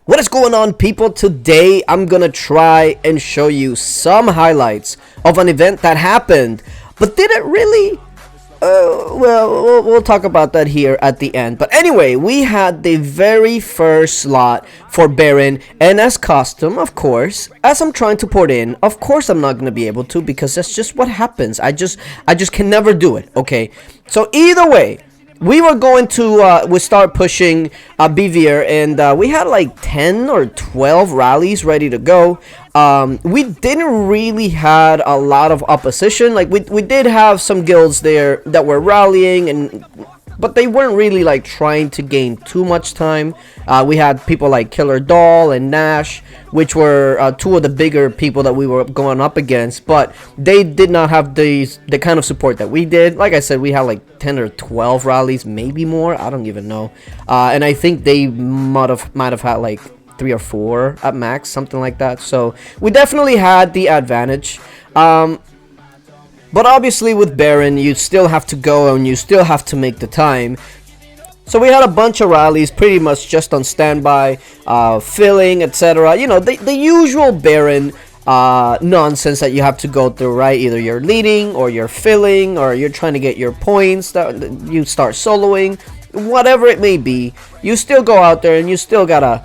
What is going on, people? Today I'm gonna try and show you some highlights of an event that happened, but did it really? We'll talk about that here at the end. But anyway, we had the very first slot for Baron, and as custom, of course, as I'm trying to port in, of course I'm not gonna be able to, because that's just what happens. I just can never do it. Okay, so either way, we were going to we start pushing Bevier, and we had like 10 or 12 rallies ready to go. We didn't really had a lot of opposition. Like we did have some guilds there that were rallying, but they weren't really like trying to gain too much time. We had people like Killer Doll and Nash, which were two of the bigger people that we were going up against, but they did not have the kind of support that we did. Like I said, we had like 10 or 12 rallies, maybe more. I don't even know. And I think they might have had like 3 or 4 at max, something like that. So we definitely had the advantage. But obviously with Baron, you still have to go and you still have to make the time. So we had a bunch of rallies pretty much just on standby, filling, etc. You know, the usual Baron nonsense that you have to go through, right? Either you're leading or you're filling or you're trying to get your points, that you start soloing, whatever it may be. You still go out there and you still gotta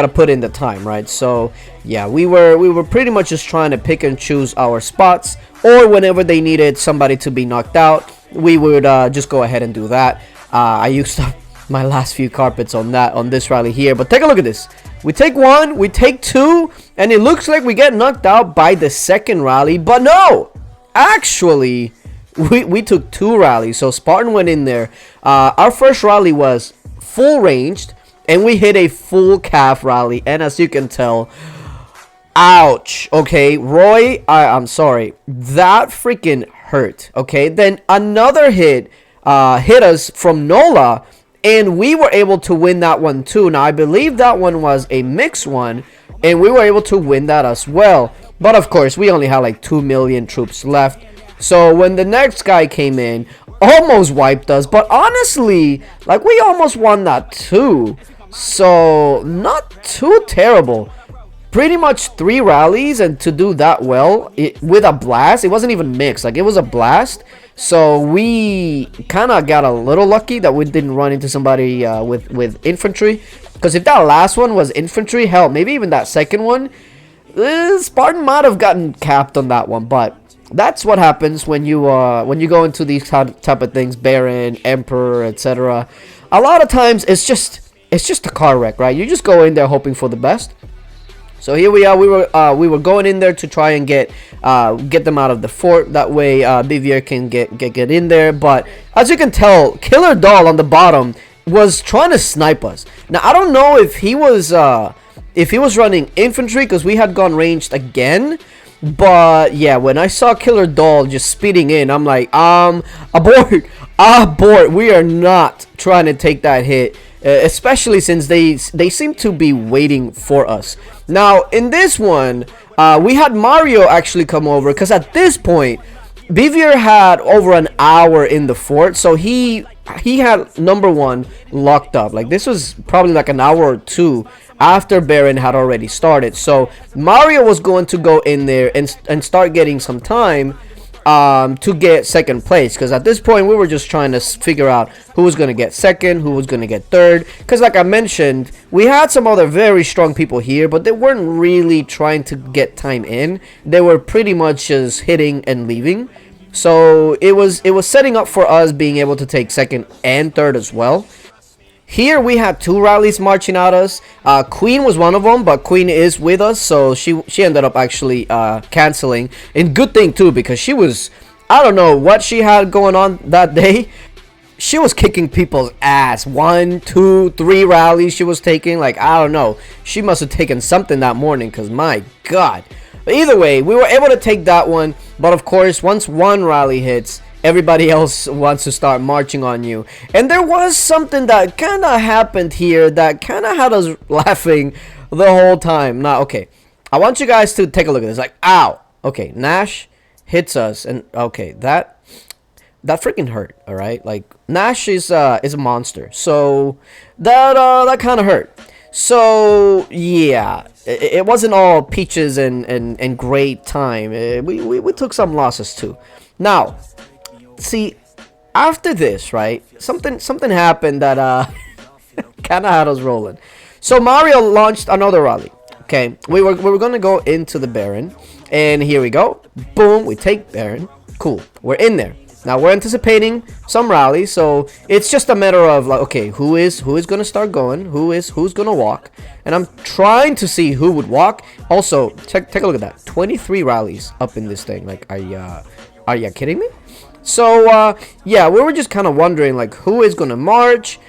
put in the time, right? So yeah, we were pretty much just trying to pick and choose our spots, or whenever they needed somebody to be knocked out, we would just go ahead and do that. I used up my last few carpets on this rally here, but take a look at this. We take one, we take two, and it looks like we get knocked out by the second rally, but no, actually we took 2 rallies. So Spartan went in there. Our first rally was full ranged, and we hit a full calf rally, and as you can tell, ouch. Okay, Roy, I'm sorry, that freaking hurt. Okay, then another hit hit us from Nola, and we were able to win that one too. Now I believe that one was a mixed one, and we were able to win that as well. But of course, we only had like 2 million troops left. So when the next guy came in, almost wiped us. But honestly, like, we almost won that too. So not too terrible. Pretty much 3 rallies, and to do that well with a blast. It wasn't even mixed, like, it was a blast. So we kind of got a little lucky that we didn't run into somebody with infantry, because if that last one was infantry, hell, maybe even that second one, Spartan might have gotten capped on that one. But that's what happens when you go into these type of things, Baron, Emperor, etc. A lot of times it's just a car wreck, right? You just go in there hoping for the best. So here we are. We were going in there to try and get them out of the fort. That way, Bevier can get in there. But as you can tell, Killer Doll on the bottom was trying to snipe us. Now I don't know if he was running infantry, because we had gone ranged again. But yeah, when I saw Killer Doll just speeding in, I'm like, abort. We are not trying to take that hit. Especially since they seem to be waiting for us. Now in this one, we had Mario actually come over, because at this point Bevier had over an hour in the fort, so he had number 1 locked up. Like, this was probably like an hour or 2 after Baron had already started. So Mario was going to go in there and start getting some time to get second place, because at this point we were just trying to figure out who was going to get second, who was going to get third, because like I mentioned, we had some other very strong people here, but they weren't really trying to get time in. They were pretty much just hitting and leaving. So it was setting up for us being able to take second and third as well. Here we had 2 rallies marching at us. Queen was one of them, but Queen is with us, so she ended up actually canceling. And good thing too, because she was, I don't know what she had going on that day. She was kicking people's ass. 1, 2, 3 rallies she was taking. Like, I don't know. She must have taken something that morning, because my God. But either way, we were able to take that one. But of course, once one rally hits, everybody else wants to start marching on you. And there was something that kind of happened here that kind of had us laughing the whole time. Now, okay, I want you guys to take a look at this. Like, ow. Okay, Nash hits us, and okay, that freaking hurt. All right, like, Nash is a monster, so that kind of hurt. So yeah, it wasn't all peaches and great time. We took some losses too. Now, see, after this, right? Something happened that kind of had us rolling. So Mario launched another rally. Okay, we were gonna go into the Baron, and here we go. Boom, we take Baron. Cool, we're in there. Now we're anticipating some rallies, so it's just a matter of like, okay, who is gonna start going, who's gonna walk, and I'm trying to see who would walk. Also, take a look at that, 23 rallies up in this thing. Like, are you kidding me? So yeah, we were just kind of wondering like who is gonna march,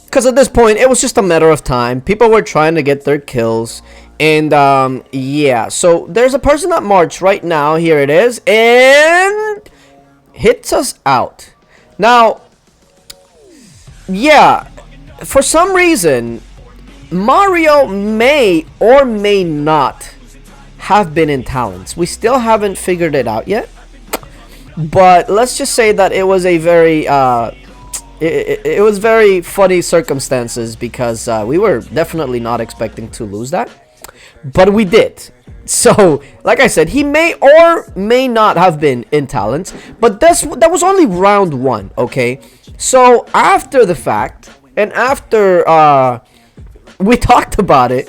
because at this point it was just a matter of time. People were trying to get their kills, and yeah. So there's a person that marched right now. Here it is, and hits us out. Now, yeah, for some reason, Mario may or may not have been in talents. We still haven't figured it out yet. But let's just say that it was a very it was very funny circumstances, because we were definitely not expecting to lose that, but we did. So, like I said, he may or may not have been in talents, but that was only round one, okay? So, after the fact, and after we talked about it,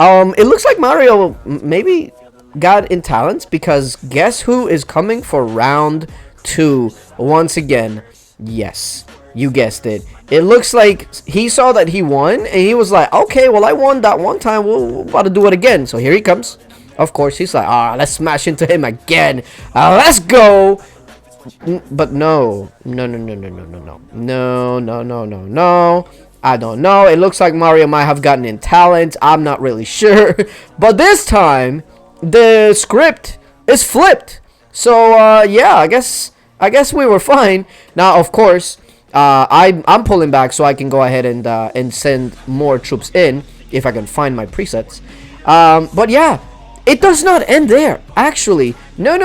it looks like Mario maybe got in talents, because guess who is coming for round 2 once again? Yes, you guessed it. It looks like he saw that he won, and he was like, okay, well, I won that one time, we'll about to do it again. So here he comes. Of course, he's like, let's smash into him again. Let's go. But no. No. I don't know. It looks like Mario might have gotten in talent. I'm not really sure. But this time, the script is flipped. So, yeah, I guess we were fine. Now, of course, I'm pulling back so I can go ahead and send more troops in if I can find my presets. But yeah. It does not end there, actually. No.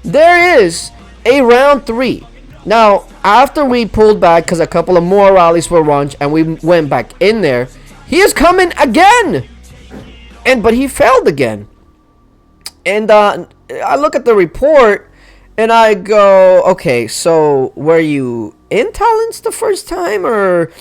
There is a round 3. Now, after we pulled back, because a couple of more rallies were launched, and we went back in there, he is coming again! But he failed again. And I look at the report, and I go, okay, so were you in talents the first time, or...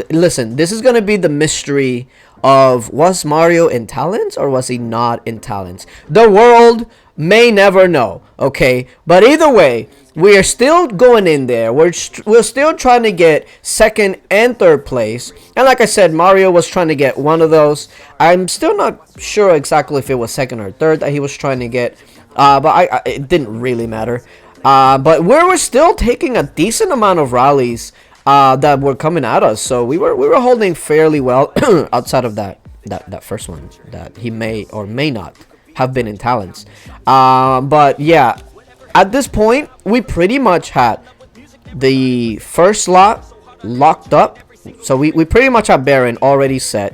Listen, this is going to be the mystery of, was Mario in talents or was he not in talents? The world may never know, okay? But either way, we are still going in there. We're still trying to get second and third place. And like I said, Mario was trying to get one of those. I'm still not sure exactly if it was second or third that he was trying to get. But it didn't really matter. But we were still taking a decent amount of rallies that were coming at us, so we were holding fairly well outside of that first one that he may or may not have been in talents. But yeah, at this point we pretty much had the first slot locked up, so we pretty much have Baron already set.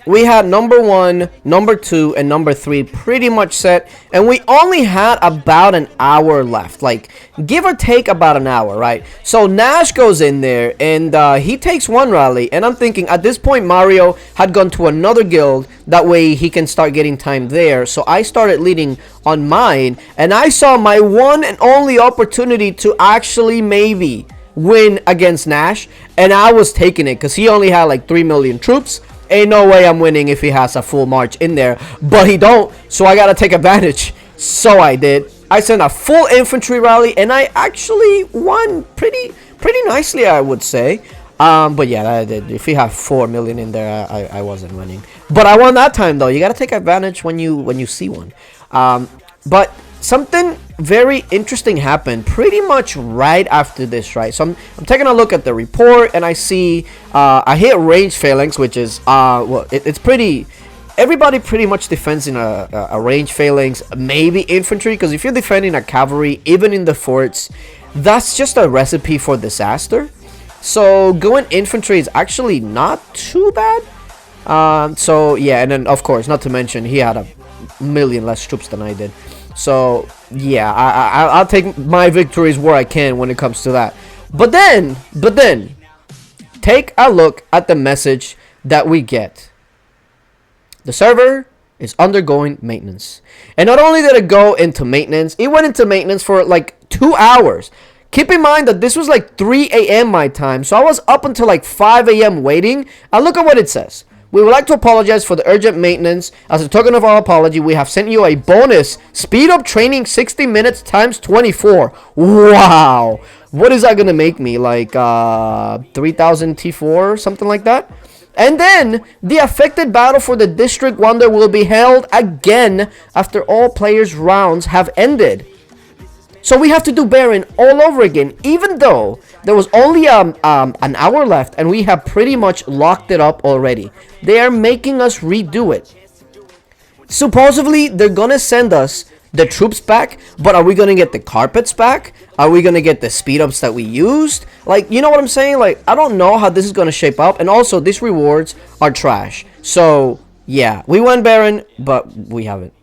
We had number 1, number 2, and number 3 pretty much set, and we only had about an hour left, like give or take about an hour, right? So Nash goes in there, and he takes one rally, and I'm thinking at this point Mario had gone to another guild, that way he can start getting time there. So I started leading on mine, and I saw my one and only opportunity to actually maybe win against Nash, and I was taking it because he only had like 3 million troops. Ain't no way I'm winning if he has a full march in there, but he don't, so I gotta take advantage. So I did. I sent a full infantry rally, and I actually won pretty nicely, I would say. But yeah, if you have 4 million in there, I wasn't winning. But I won that time, though. You gotta take advantage when you see one. But something very interesting happened pretty much right after this, right? So I'm taking a look at the report, and I see I hit range phalanx, which is well, it's pretty. Everybody pretty much defends in a range phalanx, maybe infantry, because if you're defending a cavalry, even in the forts, that's just a recipe for disaster. So going infantry is actually not too bad. So yeah, and then of course, not to mention he had a million less troops than I did. So yeah, I'll take my victories where I can when it comes to that. But then, take a look at the message that we get. The server is undergoing maintenance. And not only did it go into maintenance, it went into maintenance for like 2 hours. Keep in mind that this was like 3 a.m. my time, so I was up until like 5 a.m. waiting. And look at what it says. We would like to apologize for the urgent maintenance. As a token of our apology, we have sent you a bonus speed up training 60 minutes times 24. Wow. What is that going to make me? Like 3,000 T4 or something like that? And then, the affected battle for the District Wonder will be held again after all players' rounds have ended. So we have to do Baron all over again, even though there was only an hour left and we have pretty much locked it up already. They are making us redo it. Supposedly, they're gonna send us the troops back, but are we gonna get the carpets back? Are we gonna get the speed ups that we used? Like, you know what I'm saying? Like, I don't know how this is gonna shape up. And also, these rewards are trash. So, yeah, we went Baron, but we haven't.